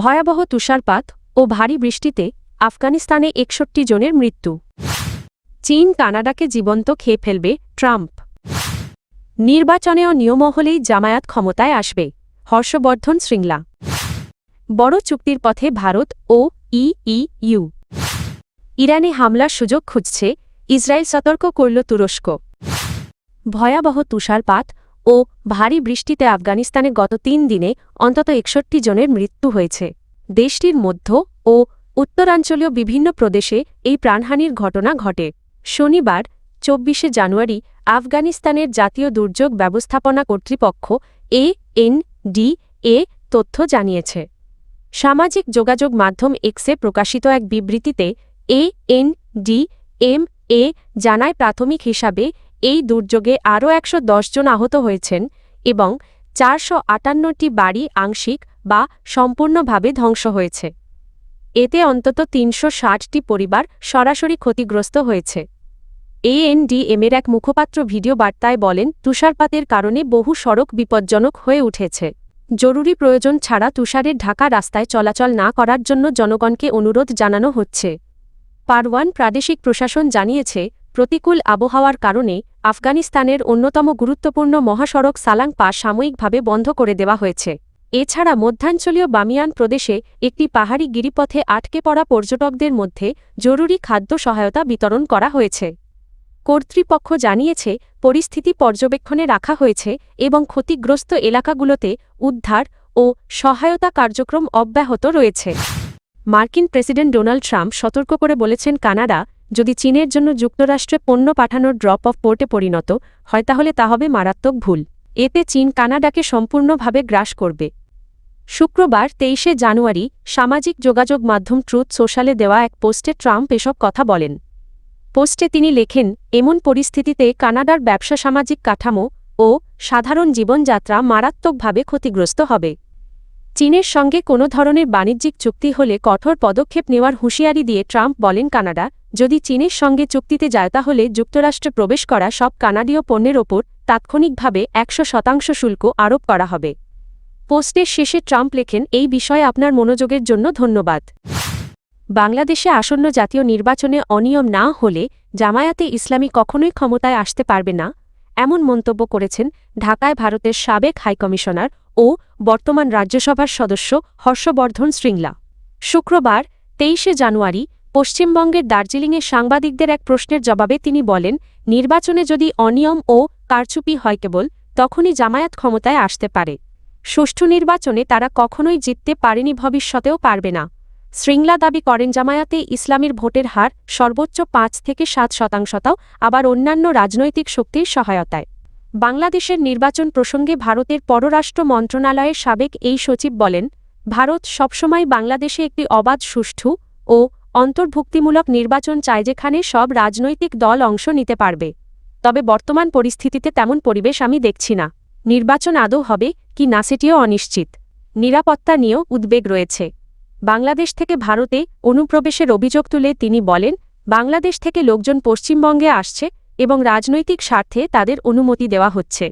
ভয়াবহ তুষারপাত ও ভারী বৃষ্টিতে আফগানিস্তানে ৬১ জনের মৃত্যু। চীন কানাডাকে জীবন্ত খেয়ে ফেলবে, ট্রাম্প। নির্বাচনেও নিয়ম হলেই জামায়াত ক্ষমতায় আসবে, হর্ষবর্ধন শ্রীংলা। বড় চুক্তির পথে ভারত ও ইইউ। ইরানে হামলার সুযোগ খুঁজছে ইসরায়েল, সতর্ক করল তুরস্ক। ভয়াবহ তুষারপাত ও ভারী বৃষ্টিতে আফগানিস্তানে গত ৩ দিনে অন্তত ৬১ জনের মৃত্যু হয়েছে। দেশটির মধ্য ও উত্তরাঞ্চলীয় বিভিন্ন প্রদেশে এই প্রাণহানির ঘটনা ঘটে। শনিবার ২৪শে জানুয়ারি আফগানিস্তানের জাতীয় দুর্যোগ ব্যবস্থাপনা কর্তৃপক্ষ ANDA তথ্য জানিয়েছে। সামাজিক যোগাযোগ মাধ্যম এক্সে প্রকাশিত এক বিবৃতিতে ANDMA জানায়, প্রাথমিক হিসাবে এই দুর্যোগে আরও ১১০ জন আহত হয়েছেন এবং ৪৫৮টি বাড়ি আংশিক বা সম্পূর্ণভাবে ধ্বংস হয়েছে। এতে অন্তত ৩৬০টি পরিবার সরাসরি ক্ষতিগ্রস্ত হয়েছে। ANDMের এক মুখপাত্র ভিডিও বার্তায় বলেন, তুষারপাতের কারণে বহু সড়ক বিপজ্জনক হয়ে উঠেছে। জরুরি প্রয়োজন ছাড়া তুষারের ঢাকা রাস্তায় চলাচল না করার জন্য জনগণকে অনুরোধ জানানো হচ্ছে। পারওয়ান প্রাদেশিক প্রশাসন জানিয়েছে, প্রতিকূল আবহাওয়ার কারণে আফগানিস্তানের অন্যতম গুরুত্বপূর্ণ মহাসড়ক সালাং পাস সাময়িকভাবে বন্ধ করে দেওয়া হয়েছে। এছাড়া মধ্যাঞ্চলীয় বামিয়ান প্রদেশে একটি পাহাড়ি গিরিপথে আটকে পড়া পর্যটকদের মধ্যে জরুরি খাদ্য সহায়তা বিতরণ করা হয়েছে। কর্তৃপক্ষ জানিয়েছে, পরিস্থিতি পর্যবেক্ষণে রাখা হয়েছে এবং ক্ষতিগ্রস্ত এলাকাগুলোতে উদ্ধার ও সহায়তা কার্যক্রম অব্যাহত রয়েছে। মার্কিন প্রেসিডেন্ট ডোনাল্ড ট্রাম্প সতর্ক করে বলেছেন, কানাডা যদি চীনের জন্য যুক্তরাষ্ট্রে পণ্য পাঠানোর ড্রপ অফ পোর্টে পরিণত হয় তাহলে তা হবে মারাত্মক ভুল। এতে চীন কানাডাকে সম্পূর্ণভাবে গ্রাস করবে। শুক্রবার ২৩শে জানুয়ারি সামাজিক যোগাযোগ মাধ্যম ট্রুথ সোশ্যালে দেওয়া এক পোস্টে ট্রাম্প এসব কথা বলেন। পোস্টে তিনি লেখেন, এমন পরিস্থিতিতে কানাডার ব্যবসা, সামাজিক কাঠামো ও সাধারণ জীবনযাত্রা মারাত্মকভাবে ক্ষতিগ্রস্ত হবে। চীনের সঙ্গে কোনো ধরনের বাণিজ্যিক চুক্তি হলে কঠোর পদক্ষেপ নেওয়ার হুঁশিয়ারি দিয়ে ট্রাম্প বলেন, কানাডা যদি চীনের সঙ্গে চুক্তিতে যায় তাহলে যুক্তরাষ্ট্রে প্রবেশ করা সব কানাডীয় পণ্যের ওপর তাৎক্ষণিকভাবে ১০০% শুল্ক আরোপ করা হবে। পোস্টের শেষে ট্রাম্প লেখেন, এই বিষয়ে আপনার মনোযোগের জন্য ধন্যবাদ। বাংলাদেশে আসন্ন জাতীয় নির্বাচনে অনিয়ম না হলে জামায়াতে ইসলামী কখনোই ক্ষমতায় আসতে পারবে না, এমন মন্তব্য করেছেন ঢাকায় ভারতের সাবেক হাইকমিশনার ও বর্তমান রাজ্যসভার সদস্য হর্ষবর্ধন শ্রীংলা। শুক্রবার ২৩শে জানুয়ারি পশ্চিমবঙ্গের দার্জিলিংয়ে সাংবাদিকদের এক প্রশ্নের জবাবে তিনি বলেন, নির্বাচনে যদি অনিয়ম ও কারচুপি হয় কেবল তখনই জামায়াত ক্ষমতায় আসতে পারে। সুষ্ঠু নির্বাচনে তারা কখনোই জিততে পারেনি, ভবিষ্যতেও পারবে না। শ্রীংলা দাবি করেন, জামায়াতে ইসলামীর ভোটের হার সর্বোচ্চ ৫ থেকে ৭%, আবার অন্যান্য রাজনৈতিক শক্তির সহায়তায়। বাংলাদেশের নির্বাচন প্রসঙ্গে ভারতের পররাষ্ট্র মন্ত্রণালয়ের সাবেক এই সচিব বলেন, ভারত সবসময় বাংলাদেশে একটি অবাধ, সুষ্ঠু ও অন্তর্ভুক্তিমূলক নির্বাচন চায় যেখানে সব রাজনৈতিক দল অংশ নিতে পারবে। তবে বর্তমান পরিস্থিতিতে তেমন পরিবেশ আমি দেখছি না। নির্বাচন আদৌ হবে কি না সেটিও অনিশ্চিত। নিরাপত্তা নিয়েও উদ্বেগ রয়েছে। বাংলাদেশ থেকে ভারতে অনুপ্রবেশের অভিযোগ তুলে তিনি বলেন, বাংলাদেশ থেকে লোকজন পশ্চিমবঙ্গে আসছে এবং রাজনৈতিক স্বার্থে তাদের অনুমতি দেওয়া হচ্ছে।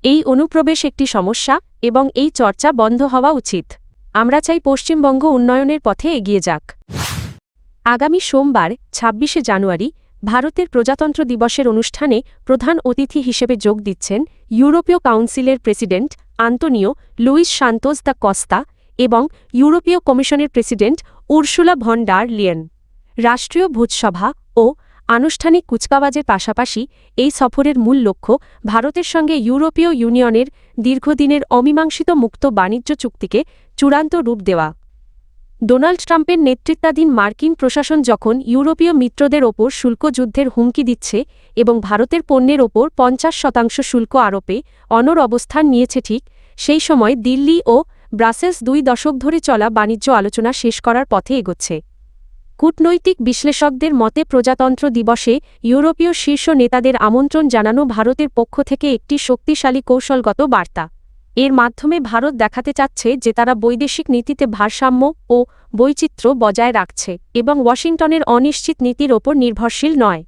এই অনুপ্রবেশ একটি সমস্যা এবং এই চর্চা বন্ধ হওয়া উচিত। আমরা চাই পশ্চিমবঙ্গ উন্নয়নের পথে এগিয়ে যাক। আগামী সোমবার ২৬শে জানুয়ারি ভারতের প্রজাতন্ত্র দিবসের অনুষ্ঠানে প্রধান অতিথি হিসেবে যোগ দিচ্ছেন ইউরোপীয় কাউন্সিলের president Antonio Luis Santos da Costa এবং ইউরোপীয় কমিশনের president Ursula von der Leyen. রাষ্ট্রীয় ভোজসভা ও আনুষ্ঠানিক কুচকাওয়াজের পাশাপাশি এই সফরের মূল লক্ষ্য ভারতের সঙ্গে ইউরোপীয় ইউনিয়নের দীর্ঘদিনের অমীমাংসিত মুক্ত বাণিজ্য চুক্তিকে চূড়ান্ত রূপ দেওয়া। ডোনাল্ড ট্রাম্পের নেতৃত্বাধীন মার্কিন প্রশাসন যখন ইউরোপীয় মিত্রদের ওপর শুল্ক যুদ্ধের হুমকি দিচ্ছে এবং ভারতের পণ্যের ওপর ৫০% শুল্ক আরোপে অনড় অবস্থান নিয়েছে, ঠিক সেই সময় দিল্লি ও ব্রাসেলস ২ দশক ধরে চলা বাণিজ্য আলোচনা শেষ করার পথে এগোচ্ছে। কূটনৈতিক বিশ্লেষকদের মতে প্রজাতন্ত্র দিবসে ইউরোপীয় শীর্ষ নেতাদের আমন্ত্রণ জানানো ভারতের পক্ষ থেকে একটি শক্তিশালী কৌশলগত বার্তা। এর মাধ্যমে ভারত দেখাতে চাচ্ছে যে তারা বৈদেশিক নীতিতে ভারসাম্য ও বৈচিত্র্য বজায় রাখছে এবং ওয়াশিংটনের অনিশ্চিত নীতির ওপর নির্ভরশীল নয়।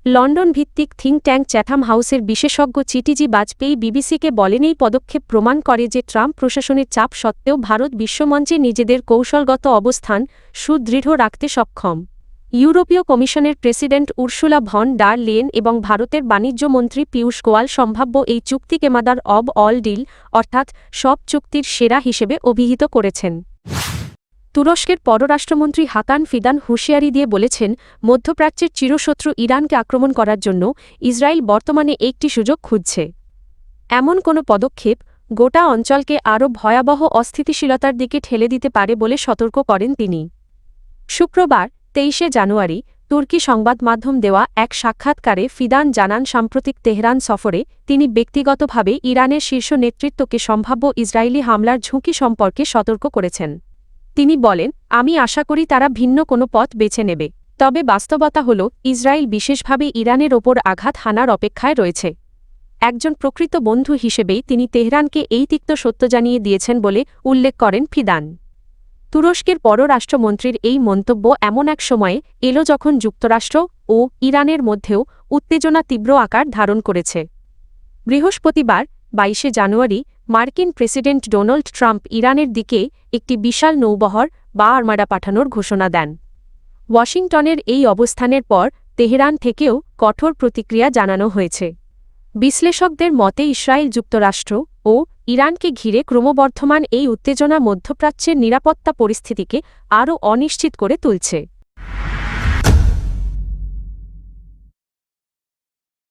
লন্ডন ভিত্তিক থিঙ্ক ট্যাঙ্ক চ্যাথাম হাউসের বিশেষজ্ঞ চিটিজি বাজপেয়ী বিবিসিকে বলেন এই পদক্ষেপ প্রমাণ করে যে ট্রাম্প প্রশাসনের চাপ সত্ত্বেও ভারত বিশ্বমঞ্চে নিজেদের কৌশলগত অবস্থান সুদৃঢ় রাখতে সক্ষম। ইউরোপীয় কমিশনের president Ursula von der Leyen এবং ভারতের বাণিজ্যমন্ত্রী পীয়ূষ গোয়াল সম্ভাব্য এই চুক্তিকে মাদার অব অল ডিল অর্থাৎ সব চুক্তির সেরা হিসেবে অভিহিত করেছেন। তুরস্কের পররাষ্ট্রমন্ত্রী হাকান ফিদান হুঁশিয়ারি দিয়ে বলেছেন, মধ্যপ্রাচ্যের চিরশত্রু ইরানকে আক্রমণ করার জন্য ইসরায়েল বর্তমানে একটি সুযোগ খুঁজছে। এমন কোনো পদক্ষেপ গোটা অঞ্চলকে আরও ভয়াবহ অস্থিতিশীলতার দিকে ঠেলে দিতে পারে বলে সতর্ক করেন তিনি। শুক্রবার ২৩ জানুয়ারি তুর্কি সংবাদ মাধ্যম দেওয়া এক সাক্ষাৎকারে ফিদান জানান সাম্প্রতিক তেহরান সফরে তিনি ব্যক্তিগতভাবে ইরানের শীর্ষ নেতৃত্বকে সম্ভাব্য ইসরায়েলি হামলার ঝুঁকি সম্পর্কে সতর্ক করেছেন। তিনি বলেন, আমি আশা করি তারা ভিন্ন কোনো পথ বেছে নেবে, তবে বাস্তবতা হল ইসরায়েল বিশেষভাবে ইরানের ওপর আঘাত হানার অপেক্ষায় রয়েছে। একজন প্রকৃত বন্ধু হিসেবেই তিনি তেহরানকে এই তিক্ত সত্য জানিয়ে দিয়েছেন বলে উল্লেখ করেন ফিদান। তুরস্কের পররাষ্ট্রমন্ত্রীর এই মন্তব্য এমন এক সময়ে এলো যখন যুক্তরাষ্ট্র ও ইরানের মধ্যেও উত্তেজনা তীব্র আকার ধারণ করেছে। বৃহস্পতিবার ২২ জানুয়ারি মার্কিন প্রেসিডেন্ট ডোনাল্ড ট্রাম্প ইরানের দিকে একটি বিশাল নৌবহর বা আর্মাডা পাঠানোর ঘোষণা দেন। ওয়াশিংটনের এই অবস্থানের পর তেহরান থেকেও কঠোর প্রতিক্রিয়া জানানো হয়েছে। বিশ্লেষকদের মতে ইসরায়েল যুক্তরাষ্ট্র ও ইরানকে ঘিরে ক্রমবর্ধমান এই উত্তেজনা মধ্যপ্রাচ্যের নিরাপত্তা পরিস্থিতিকে আরও অনিশ্চিত করে তুলছে।